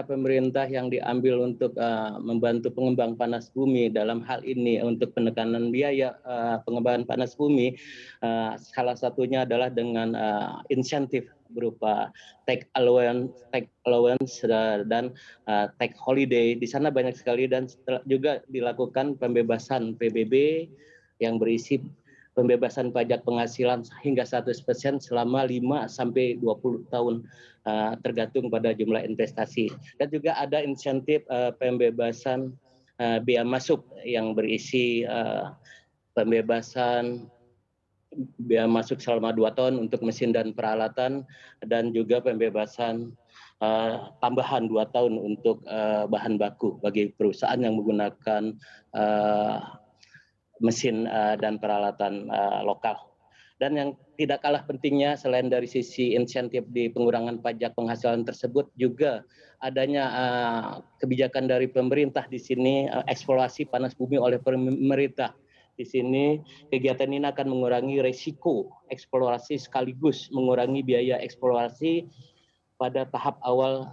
pemerintah yang diambil untuk membantu pengembang panas bumi dalam hal ini untuk penekanan biaya pengembangan panas bumi, salah satunya adalah dengan insentif berupa take allowance dan take holiday. Di sana banyak sekali, dan juga dilakukan pembebasan PBB yang berisi pembebasan pajak penghasilan hingga 100% selama 5 sampai 20 tahun, tergantung pada jumlah investasi. Dan juga ada insentif pembebasan biaya masuk yang berisi pembebasan biaya masuk selama 2 tahun untuk mesin dan peralatan, dan juga pembebasan tambahan 2 tahun untuk bahan baku bagi perusahaan yang menggunakan mesin dan peralatan lokal. Dan yang tidak kalah pentingnya, selain dari sisi insentif di pengurangan pajak penghasilan tersebut, juga adanya kebijakan dari pemerintah di sini, eksplorasi panas bumi oleh pemerintah. Di sini kegiatan ini akan mengurangi risiko eksplorasi sekaligus mengurangi biaya eksplorasi pada tahap awal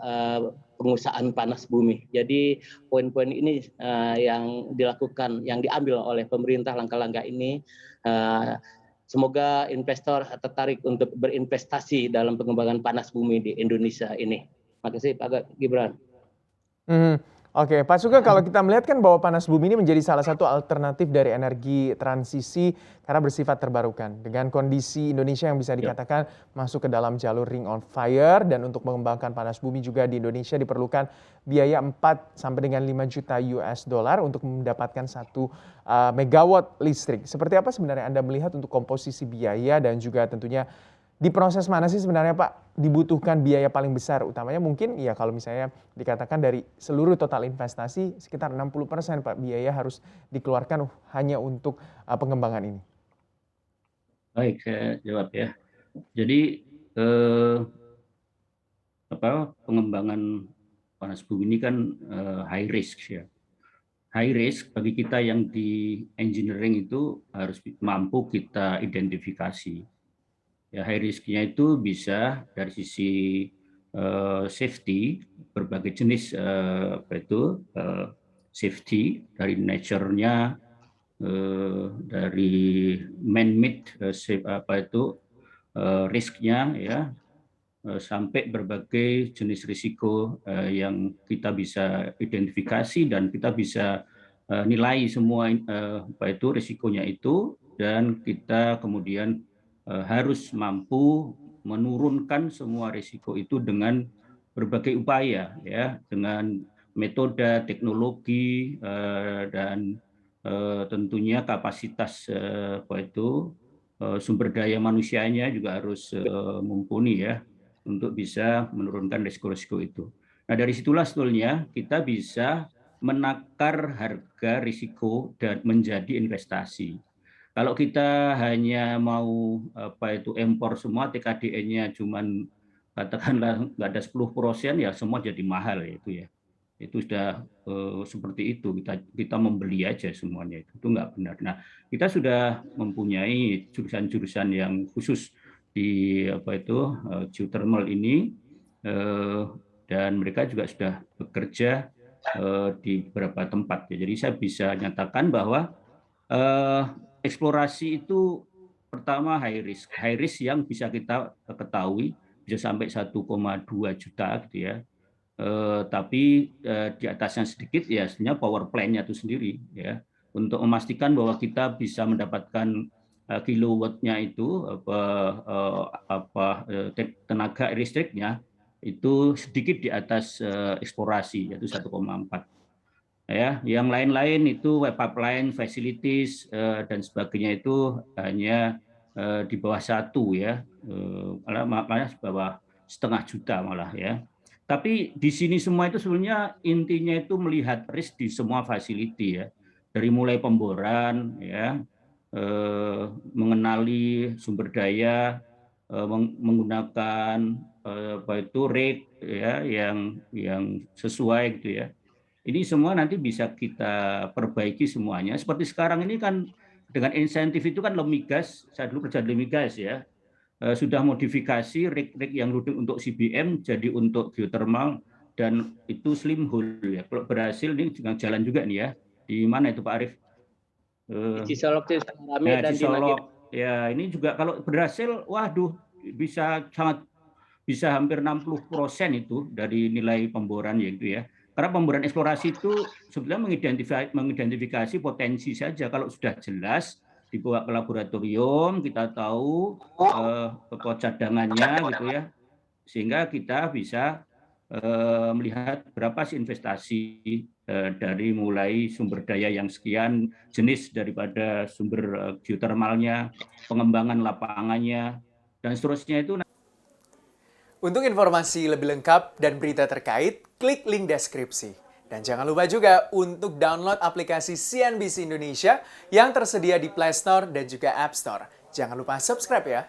pengusahaan panas bumi. Jadi poin-poin ini yang dilakukan, yang diambil oleh pemerintah, langkah-langkah ini semoga investor tertarik untuk berinvestasi dalam pengembangan panas bumi di Indonesia ini. Terima kasih Pak Gibran. Oke, Pak Sugeng, kalau kita melihat kan bahwa panas bumi ini menjadi salah satu alternatif dari energi transisi karena bersifat terbarukan. Dengan kondisi Indonesia yang bisa dikatakan masuk ke dalam jalur ring of fire, dan untuk mengembangkan panas bumi juga di Indonesia diperlukan biaya 4 sampai dengan 5 juta US dollar untuk mendapatkan 1 megawatt listrik. Seperti apa sebenarnya Anda melihat untuk komposisi biaya, dan juga tentunya di proses mana sih sebenarnya Pak dibutuhkan biaya paling besar? Utamanya mungkin ya kalau misalnya dikatakan dari seluruh total investasi sekitar 60% Pak biaya harus dikeluarkan hanya untuk pengembangan ini. Baik, saya jawab ya. Jadi pengembangan panas bumi ini kan high risk ya. High risk bagi kita yang di engineering itu harus mampu kita identifikasi. Ya, high risk-nya itu bisa dari sisi safety, berbagai jenis safety dari nature-nya, dari man-made risk-nya ya, sampai berbagai jenis risiko yang kita bisa identifikasi dan kita bisa nilai semua risikonya itu, dan kita kemudian harus mampu menurunkan semua risiko itu dengan berbagai upaya ya, dengan metode, teknologi, dan tentunya kapasitas sumber daya manusianya juga harus mumpuni ya, untuk bisa menurunkan risiko-risiko itu. Nah, dari situlah sebetulnya kita bisa menakar harga risiko dan menjadi investasi. Kalau kita hanya mau impor semua, TKDN-nya cuman katakanlah nggak ada 10%, ya semua jadi mahal ya itu ya. Itu sudah seperti itu, kita membeli aja semuanya, itu nggak benar. Nah, kita sudah mempunyai jurusan-jurusan yang khusus di geothermal ini, dan mereka juga sudah bekerja di beberapa tempat. Jadi saya bisa nyatakan bahwa eksplorasi itu pertama high risk yang bisa kita ketahui bisa sampai 1,2 juta gitu ya. Tapi di atasnya sedikit ya sebenarnya power plant-nya itu sendiri ya, untuk memastikan bahwa kita bisa mendapatkan kilowatt-nya itu tenaga listriknya itu sedikit di atas eksplorasi, yaitu 1,4. Ya, yang lain-lain itu web pipeline, facilities dan sebagainya itu hanya di bawah 1 ya, malah bawah setengah juta malah ya. Tapi di sini semua itu sebenarnya intinya itu melihat risk di semua facility ya, dari mulai pemboran ya, mengenali sumber daya, menggunakan rate ya yang sesuai gitu ya. Ini semua nanti bisa kita perbaiki semuanya. Seperti sekarang ini kan dengan insentif itu kan Lemigas, saya dulu kerja di Lemigas ya, sudah modifikasi rig yang untuk CBM jadi untuk geothermal dan itu slim hole ya. Kalau berhasil ini juga jalan juga nih ya. Di mana itu Pak Arief? Di Cisolok, Rame Ya, dan di Nagir. Cisolok. Ya, ini juga kalau berhasil, waduh, bisa hampir 60% itu dari nilai pemboran ya itu ya. Karena pemboran eksplorasi itu sebetulnya mengidentifikasi potensi saja. Kalau sudah jelas dibawa ke laboratorium, kita tahu pokok cadangannya gitu ya, sehingga kita bisa melihat berapa sih investasi dari mulai sumber daya yang sekian jenis daripada sumber geotermalnya, pengembangan lapangannya, dan seterusnya itu. Untuk informasi lebih lengkap dan berita terkait, klik link deskripsi. Dan jangan lupa juga untuk download aplikasi CNBC Indonesia yang tersedia di Play Store dan juga App Store. Jangan lupa subscribe ya.